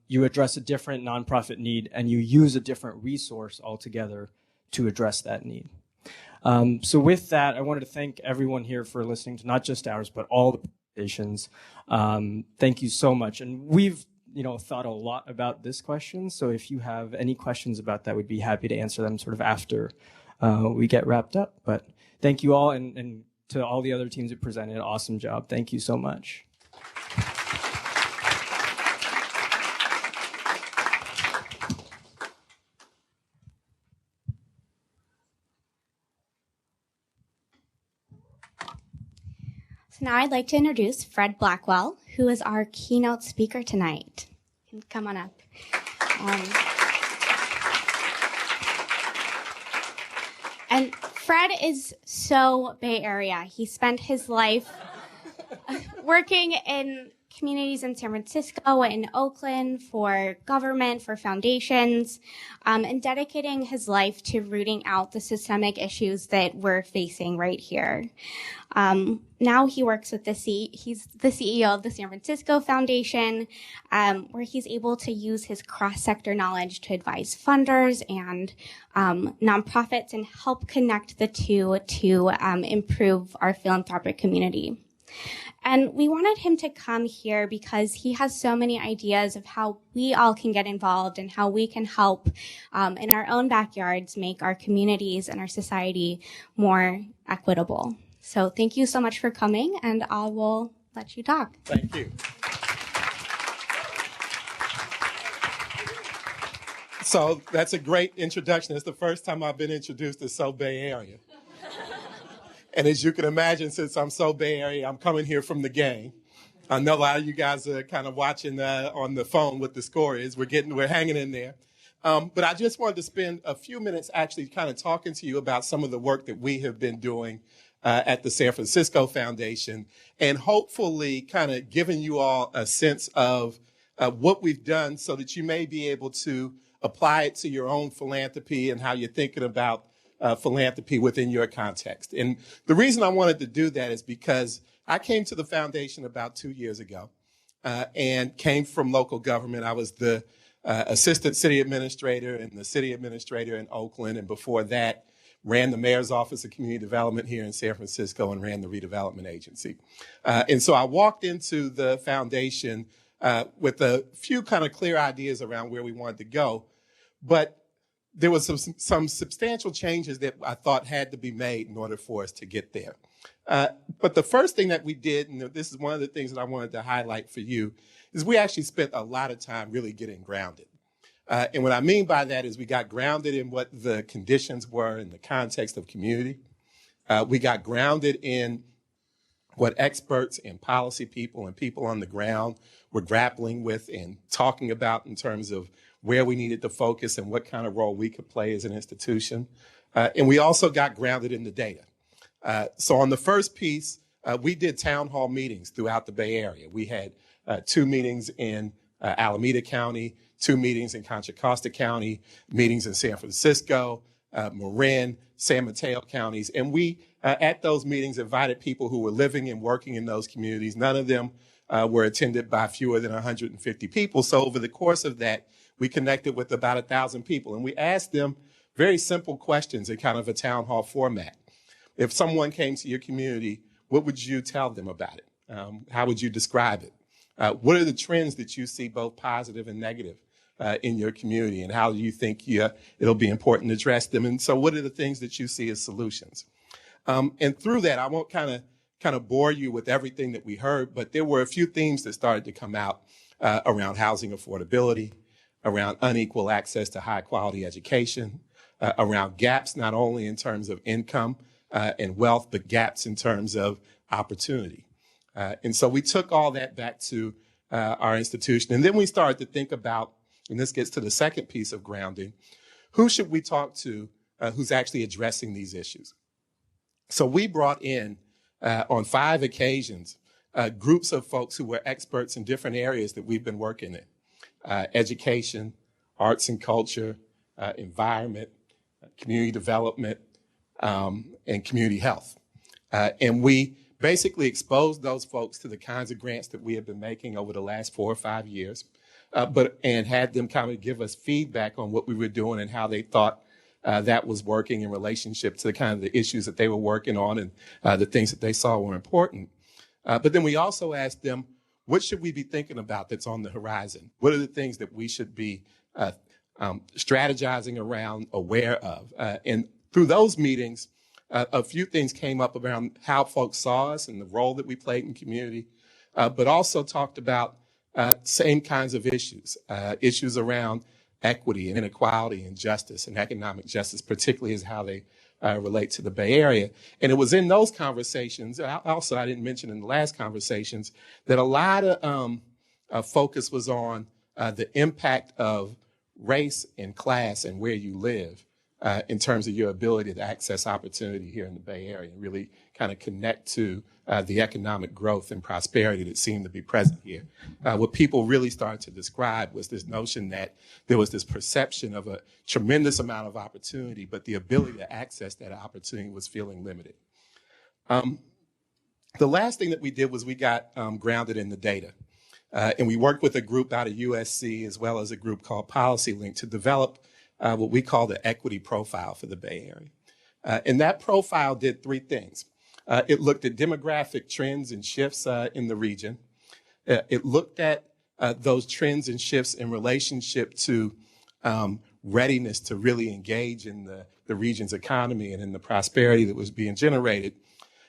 You address a different nonprofit need and you use a different resource altogether to address that need. So with that, I wanted to thank everyone here for listening to not just ours, but all the presentations. Thank you so much. And we've thought a lot about this question. So if you have any questions about that, we'd be happy to answer them sort of after we get wrapped up. But thank you all, and to all the other teams who presented, awesome job. Thank you so much. So now I'd like to introduce Fred Blackwell, who is our keynote speaker tonight. You can come on up. And Fred is so Bay Area. He spent his life working in communities in San Francisco and Oakland for government, for foundations, and dedicating his life to rooting out the systemic issues that we're facing right here. Now he works with he's the CEO of the San Francisco Foundation, where he's able to use his cross-sector knowledge to advise funders and nonprofits and help connect the two to improve our philanthropic community. And we wanted him to come here because he has so many ideas of how we all can get involved and how we can help in our own backyards make our communities and our society more equitable. So thank you so much for coming, and I will let you talk. Thank you. So that's a great introduction. It's the first time I've been introduced to So Bay Area. And as you can imagine, since I'm so Bay Area, I'm coming here from the game. I know a lot of you guys are kind of watching on the phone what the score is. We're hanging in there. But I just wanted to spend a few minutes actually kind of talking to you about some of the work that we have been doing at the San Francisco Foundation, and hopefully kind of giving you all a sense of what we've done so that you may be able to apply it to your own philanthropy and how you're thinking about philanthropy within your context. And the reason I wanted to do that is because I came to the foundation about 2 years ago and came from local government. I was the assistant city administrator and the city administrator in Oakland, and before that ran the mayor's office of community development here in San Francisco and ran the redevelopment agency. And so I walked into the foundation with a few kind of clear ideas around where we wanted to go, but there was some substantial changes that I thought had to be made in order for us to get there. But the first thing that we did, and this is one of the things that I wanted to highlight for you, is we actually spent a lot of time really getting grounded. And what I mean by that is we got grounded in what the conditions were in the context of community. We got grounded in what experts and policy people and people on the ground were grappling with and talking about in terms of where we needed to focus and what kind of role we could play as an institution. And we also got grounded in the data. So on the first piece, we did town hall meetings throughout the Bay Area. We had 2 meetings in Alameda County, 2 meetings in Contra Costa County, meetings in San Francisco, Marin, San Mateo counties. And we, at those meetings, invited people who were living and working in those communities. None of them were attended by fewer than 150 people. So over the course of that, we connected with about 1,000 people. And we asked them very simple questions in kind of a town hall format. If someone came to your community, what would you tell them about it? How would you describe it? What are the trends that you see, both positive and negative, in your community? And how do you think it'll be important to address them? And so what are the things that you see as solutions? And through that, I won't kind of bore you with everything that we heard, but there were a few themes that started to come out around housing affordability, around unequal access to high quality education, around gaps not only in terms of income and wealth, but gaps in terms of opportunity. And so we took all that back to our institution. And then we started to think about, and this gets to the second piece of grounding, who should we talk to who's actually addressing these issues? So we brought in, on 5 occasions, groups of folks who were experts in different areas that we've been working in. Education, arts and culture, environment, community development, and community health. And we basically exposed those folks to the kinds of grants that we have been making over the last 4 or 5 years, and had them kind of give us feedback on what we were doing and how they thought that was working in relationship to the kind of the issues that they were working on and the things that they saw were important. But then we also asked them, what should we be thinking about that's on the horizon? What are the things that we should be strategizing around, aware of? And through those meetings, a few things came up around how folks saw us and the role that we played in community, but also talked about same kinds of issues, issues around equity and inequality and justice and economic justice, particularly as how they relate to the Bay Area. And it was in those conversations, also I didn't mention in the last conversations, that a lot of focus was on the impact of race and class and where you live in terms of your ability to access opportunity here in the Bay Area and really kind of connect to the economic growth and prosperity that seemed to be present here. What people really started to describe was this notion that there was this perception of a tremendous amount of opportunity, but the ability to access that opportunity was feeling limited. The last thing that we did was we got grounded in the data. And we worked with a group out of USC as well as a group called Policy Link to develop what we call the equity profile for the Bay Area. And that profile did 3 things. It looked at demographic trends and shifts in the region. It looked at those trends and shifts in relationship to readiness to really engage in the region's economy and in the prosperity that was being generated.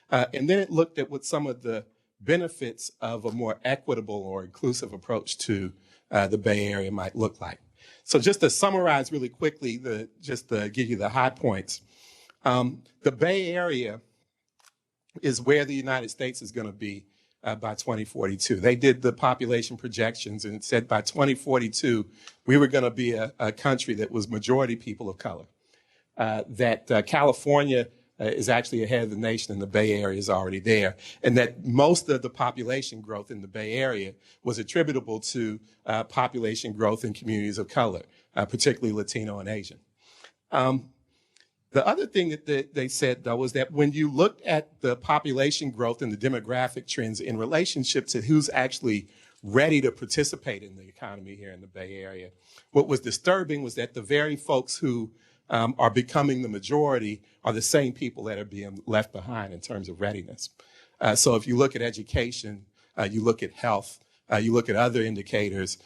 And then it looked at what some of the benefits of a more equitable or inclusive approach to the Bay Area might look like. So just to summarize really quickly, just to give you the high points, the Bay Area is where the United States is going to be by 2042. They did the population projections and it said by 2042, we were going to be a country that was majority people of color. That California is actually ahead of the nation and the Bay Area is already there. And that most of the population growth in the Bay Area was attributable to population growth in communities of color, particularly Latino and Asian. The other thing that they said, though, was that when you looked at the population growth and the demographic trends in relationship to who's actually ready to participate in the economy here in the Bay Area, what was disturbing was that the very folks who are becoming the majority are the same people that are being left behind in terms of readiness. So if you look at education, you look at health, you look at other indicators,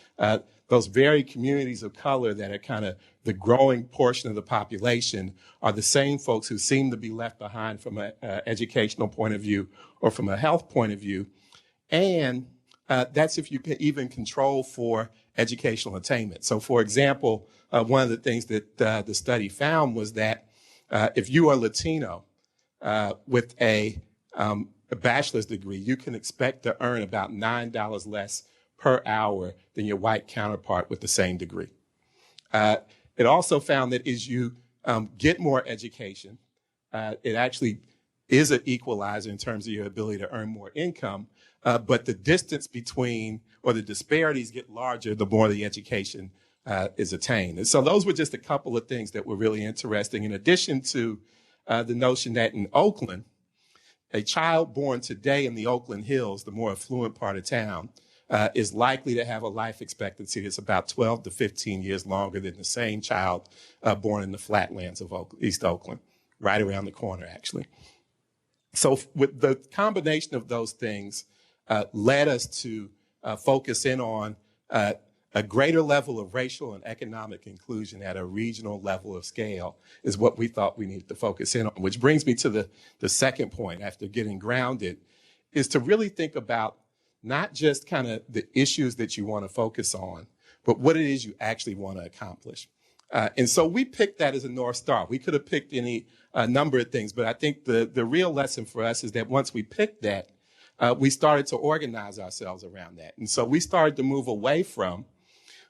those very communities of color that are kind of the growing portion of the population are the same folks who seem to be left behind from an educational point of view or from a health point of view. And that's if you can even control for educational attainment. So for example, one of the things that the study found was that if you are Latino with a bachelor's degree, you can expect to earn about $9 less per hour than your white counterpart with the same degree. It also found that as you get more education, it actually is an equalizer in terms of your ability to earn more income, but the distance between, or the disparities get larger the more the education is attained. And so those were just a couple of things that were really interesting, in addition to the notion that in Oakland, a child born today in the Oakland Hills, the more affluent part of town, is likely to have a life expectancy that's about 12 to 15 years longer than the same child born in the flatlands of East Oakland, right around the corner, actually. So with the combination of those things led us to focus in on a greater level of racial and economic inclusion at a regional level of scale is what we thought we needed to focus in on, which brings me to the second point after getting grounded, is to really think about not just kind of the issues that you want to focus on, but what it is you actually want to accomplish. And so we picked that as a North Star. We could have picked any number of things, but I think the real lesson for us is that once we picked that, we started to organize ourselves around that. And so we started to move away from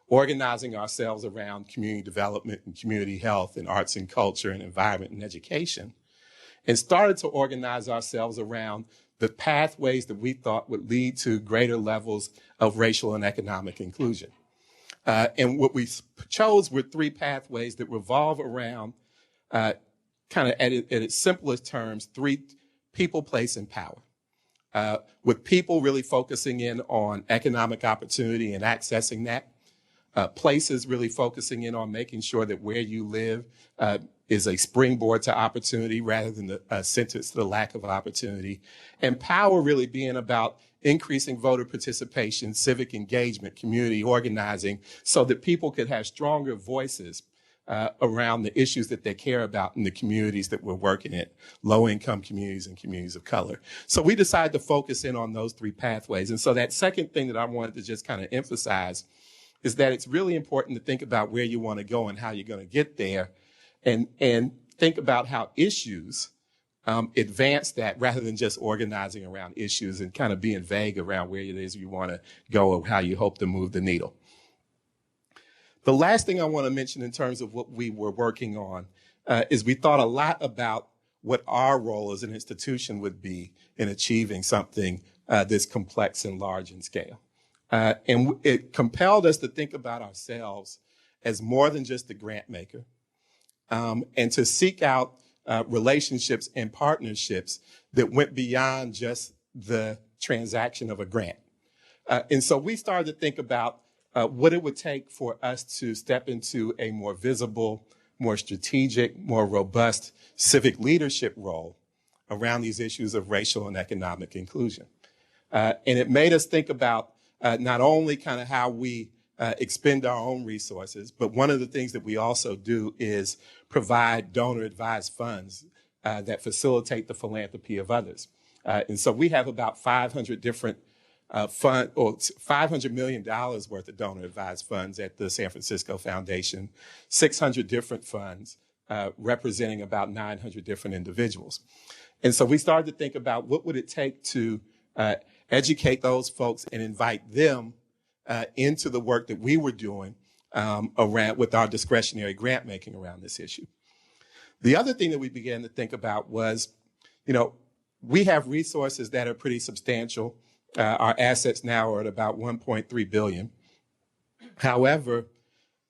organizing ourselves around community development and community health and arts and culture and environment and education, and started to organize ourselves around the pathways that we thought would lead to greater levels of racial and economic inclusion. And what we chose were three pathways that revolve around, kind of at its simplest terms, three: people, place, and power. With people really focusing in on economic opportunity and accessing that. Places really focusing in on making sure that where you live is a springboard to opportunity rather than a sentence to the lack of opportunity. And power really being about increasing voter participation, civic engagement, community organizing, so that people could have stronger voices around the issues that they care about in the communities that we're working in, low-income communities and communities of color. So we decided to focus in on those three pathways. And so that second thing that I wanted to just kind of emphasize is that it's really important to think about where you want to go and how you're going to get there, and think about how issues advance that rather than just organizing around issues and kind of being vague around where it is you want to go or how you hope to move the needle. The last thing I want to mention in terms of what we were working on is we thought a lot about what our role as an institution would be in achieving something this complex and large in scale. And it compelled us to think about ourselves as more than just a grant maker, and to seek out relationships and partnerships that went beyond just the transaction of a grant. And so we started to think about what it would take for us to step into a more visible, more strategic, more robust civic leadership role around these issues of racial and economic inclusion. And it made us think about not only kind of how we expend our own resources, but one of the things that we also do is provide donor-advised funds that facilitate the philanthropy of others. And so we have about 500 different $500 million worth of donor-advised funds at the San Francisco Foundation, 600 different funds representing about 900 different individuals. And so we started to think about what would it take to educate those folks and invite them into the work that we were doing around with our discretionary grant making around this issue. The other thing that we began to think about was, we have resources that are pretty substantial. Our assets now are at about 1.3 billion. However,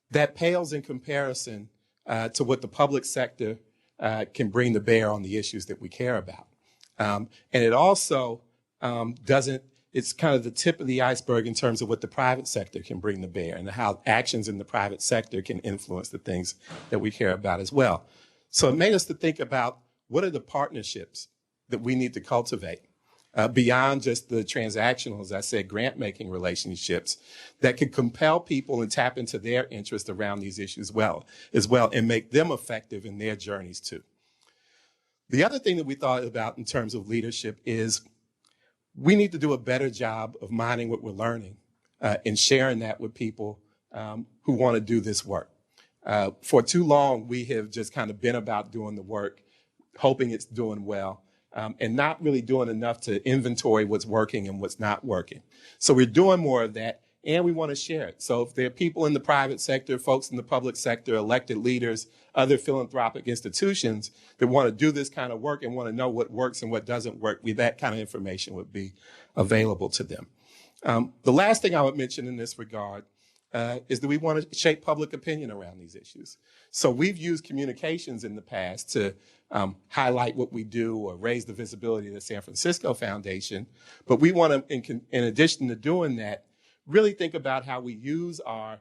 that pales in comparison to what the public sector can bring to bear on the issues that we care about. And it also it's kind of the tip of the iceberg in terms of what the private sector can bring to bear and how actions in the private sector can influence the things that we care about as well. So it made us to think about what are the partnerships that we need to cultivate beyond just the transactional, as I said, grant-making relationships that could compel people and tap into their interest around these issues as well, and make them effective in their journeys too. The other thing that we thought about in terms of leadership is we need to do a better job of mining what we're learning and sharing that with people who want to do this work. For too long, we have just kind of been about doing the work, hoping it's doing well, and not really doing enough to inventory what's working and what's not working. So we're doing more of that, and we want to share it. So if there are people in the private sector, folks in the public sector, elected leaders, other philanthropic institutions that want to do this kind of work and want to know what works and what doesn't work, that kind of information would be available to them. The last thing I would mention in this regard is that we want to shape public opinion around these issues. So we've used communications in the past to highlight what we do or raise the visibility of the San Francisco Foundation, but we want to, in addition to doing that, really think about how we use our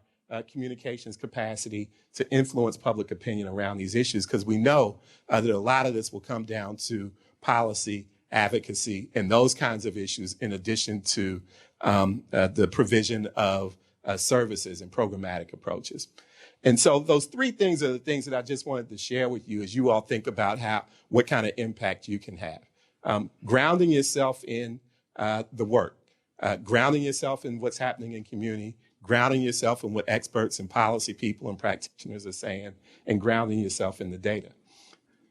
communications capacity to influence public opinion around these issues, because we know that a lot of this will come down to policy, advocacy, and those kinds of issues, in addition to the provision of services and programmatic approaches. And so those three things are the things that I just wanted to share with you as you all think about what kind of impact you can have. Grounding yourself in the work, grounding yourself in what's happening in community, grounding yourself in what experts and policy people and practitioners are saying, and grounding yourself in the data.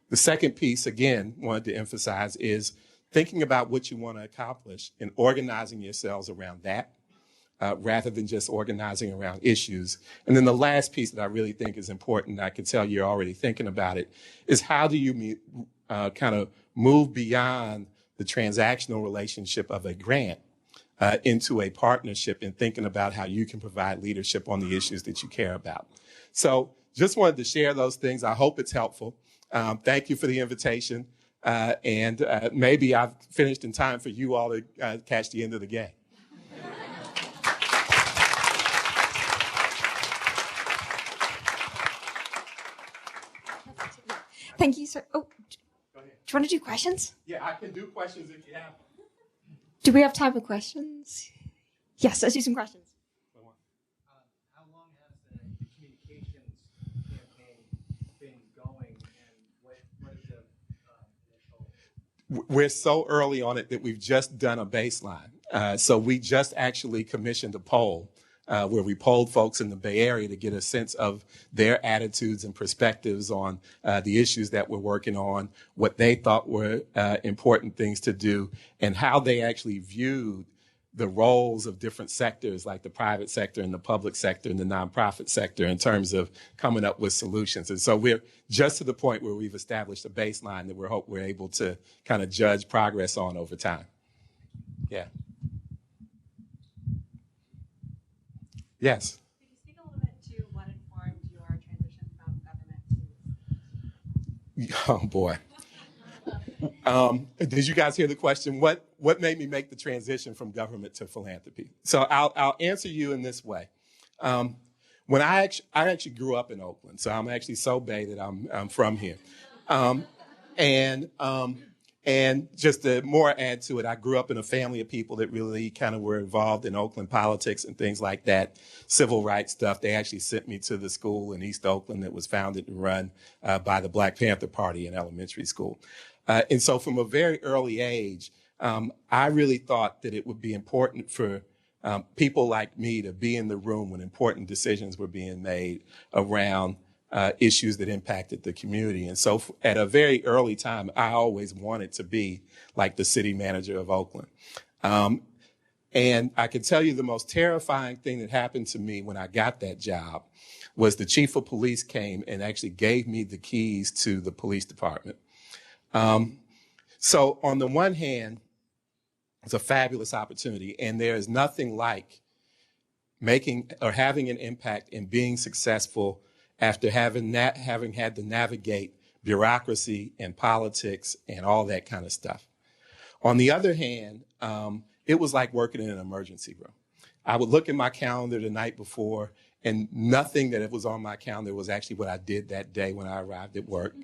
The second piece, again, wanted to emphasize is thinking about what you want to accomplish and organizing yourselves around that rather than just organizing around issues. And then the last piece that I really think is important, and I can tell you're already thinking about it, is how do you kind of move beyond the transactional relationship of a grant into a partnership and thinking about how you can provide leadership on the issues that you care about. So just wanted to share those things. I hope it's helpful. Thank you for the invitation. And maybe I've finished in time for you all to catch the end of the game. Thank you, sir. Oh, do you want to do questions? Yeah, I can do questions if you have. Do we have time for questions? Yes, let's do some questions. How long has the communications campaign been going, and what is the initial? We're so early on it that we've just done a baseline. So we just actually commissioned a poll where we polled folks in the Bay Area to get a sense of their attitudes and perspectives on the issues that we're working on, what they thought were important things to do, and how they actually viewed the roles of different sectors, like the private sector and the public sector and the nonprofit sector, in terms of coming up with solutions. And so we're just to the point where we've established a baseline that we're able to kind of judge progress on over time. Yeah. Yes. Could you speak a little bit to what informed your transition from government to? Oh boy. Did you guys hear the question? What made me make the transition from government to philanthropy? So I'll answer you in this way. When I actually grew up in Oakland, so I'm actually so Bay that I'm from here, and just to more add to it, I grew up in a family of people that really kind of were involved in Oakland politics and things like that, civil rights stuff. They actually sent me to the school in East Oakland that was founded and run by the Black Panther Party in elementary school. And so from a very early age, I really thought that it would be important for people like me to be in the room when important decisions were being made around issues that impacted the community. And so at a very early time, I always wanted to be like the city manager of Oakland. And I can tell you the most terrifying thing that happened to me when I got that job was the chief of police came and actually gave me the keys to the police department. So on the one hand, it's a fabulous opportunity, and there is nothing like making or having an impact and being successful after having had to navigate bureaucracy and politics and all that kind of stuff. On the other hand, it was like working in an emergency room. I would look at my calendar the night before, and nothing that was on my calendar was actually what I did that day when I arrived at work.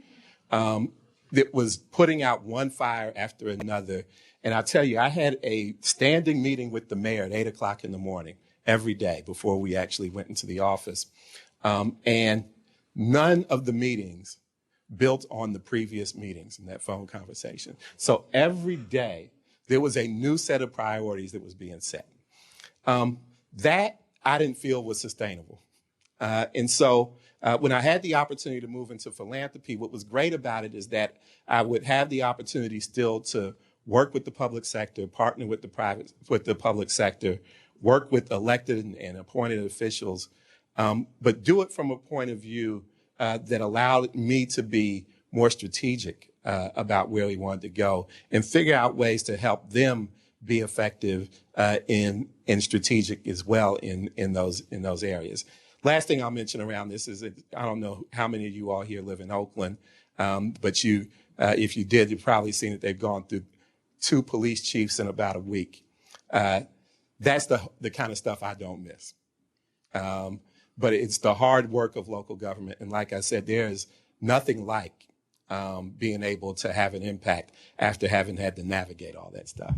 It was putting out one fire after another. And I'll tell you, I had a standing meeting with the mayor at 8 o'clock in the morning every day before we actually went into the office. And none of the meetings built on the previous meetings in that phone conversation. So every day, there was a new set of priorities that was being set. That I didn't feel was sustainable. And so when I had the opportunity to move into philanthropy, what was great about it is that I would have the opportunity still to work with the public sector, partner with the public sector, work with elected and appointed officials, but do it from a point of view that allowed me to be more strategic about where we wanted to go and figure out ways to help them be effective in strategic as well in those areas. Last thing I'll mention around this is that I don't know how many of you all here live in Oakland, but if you did, you've probably seen that they've gone through 2 police chiefs in about a week. That's the kind of stuff I don't miss. But it's the hard work of local government. And like I said, there is nothing like being able to have an impact after having had to navigate all that stuff.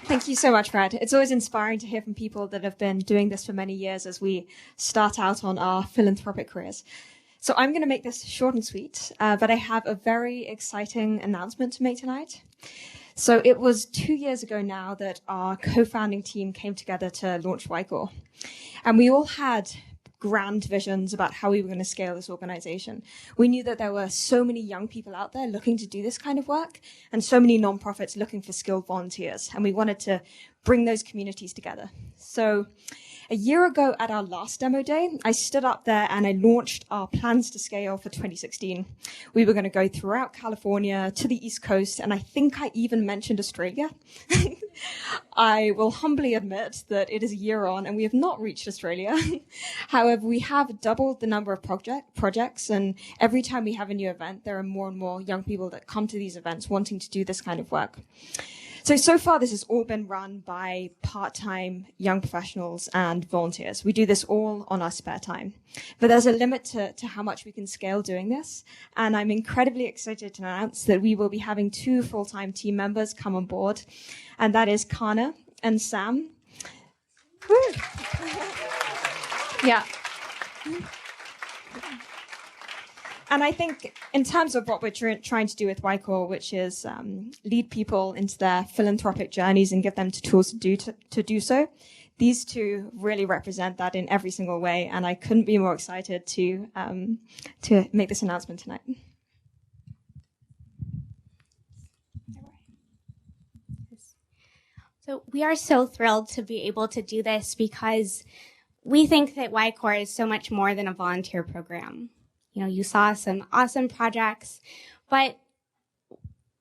Thank you so much, Fred. It's always inspiring to hear from people that have been doing this for many years as we start out on our philanthropic careers. So I'm going to make this short and sweet, but I have a very exciting announcement to make tonight. So it was 2 years ago now that our co-founding team came together to launch YCore. And we all had grand visions about how we were going to scale this organization. We knew that there were so many young people out there looking to do this kind of work and so many nonprofits looking for skilled volunteers. And we wanted to bring those communities together. So a year ago at our last demo day, I stood up there and I launched our plans to scale for 2016. We were going to go throughout California to the East Coast, and I think I even mentioned Australia. I will humbly admit that it is a year on and we have not reached Australia. However, we have doubled the number of projects, and every time we have a new event, there are more and more young people that come to these events wanting to do this kind of work. So far, this has all been run by part-time young professionals and volunteers. We do this all on our spare time. But there's a limit to how much we can scale doing this. And I'm incredibly excited to announce that we will be having 2 full-time team members come on board. And that is Kana and Sam. Woo. Yeah. And I think in terms of what we're trying to do with YCore, which is lead people into their philanthropic journeys and give them the tools to do so, these 2 really represent that in every single way. And I couldn't be more excited to make this announcement tonight. So we are so thrilled to be able to do this because we think that YCore is so much more than a volunteer program. You know, you saw some awesome projects, but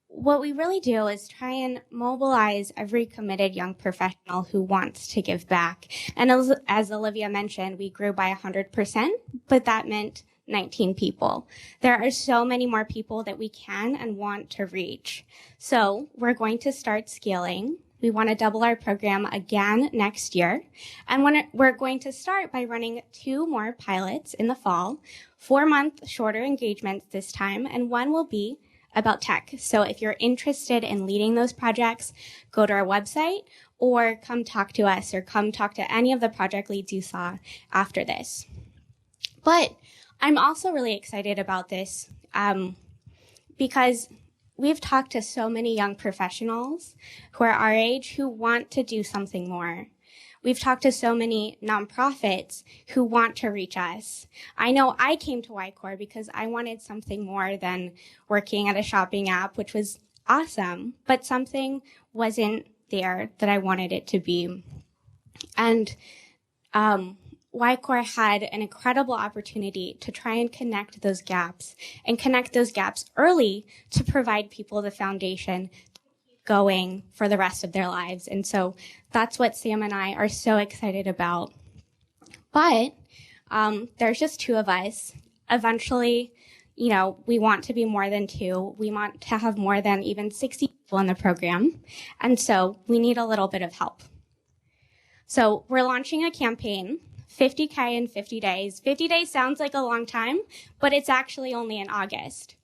what we really do is try and mobilize every committed young professional who wants to give back. And as Olivia mentioned, we grew by 100%, but that meant 19 people. There are so many more people that we can and want to reach. So we're going to start scaling. We want to double our program again next year. And we're going to start by running 2 more pilots in the fall, 4-month shorter engagements this time, and one will be about tech. So if you're interested in leading those projects, go to our website or come talk to us or come talk to any of the project leads you saw after this. But I'm also really excited about this because we've talked to so many young professionals who are our age who want to do something more. We've talked to so many nonprofits who want to reach us. I know I came to YCore because I wanted something more than working at a shopping app, which was awesome, but something wasn't there that I wanted it to be. And YCore had an incredible opportunity to try and connect those gaps early to provide people the foundation going for the rest of their lives. And so that's what Sam and I are so excited about. But there's just two of us. Eventually, we want to be more than two. We want to have more than even 60 people in the program. And so we need a little bit of help. So we're launching a campaign, 50K in 50 days. 50 days sounds like a long time, but it's actually only in August.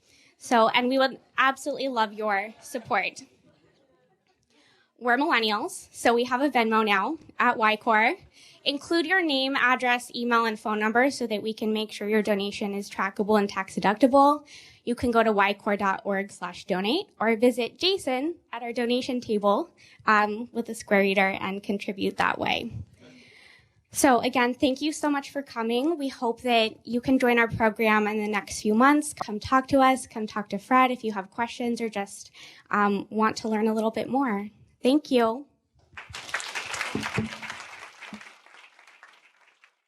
And we would absolutely love your support. We're millennials, so we have a Venmo now at YCore. Include your name, address, email, and phone number so that we can make sure your donation is trackable and tax deductible. You can go to ycore.org/donate or visit Jason at our donation table with a square reader and contribute that way. So again, thank you so much for coming. We hope that you can join our program in the next few months. Come talk to us, come talk to Fred if you have questions or just want to learn a little bit more. Thank you.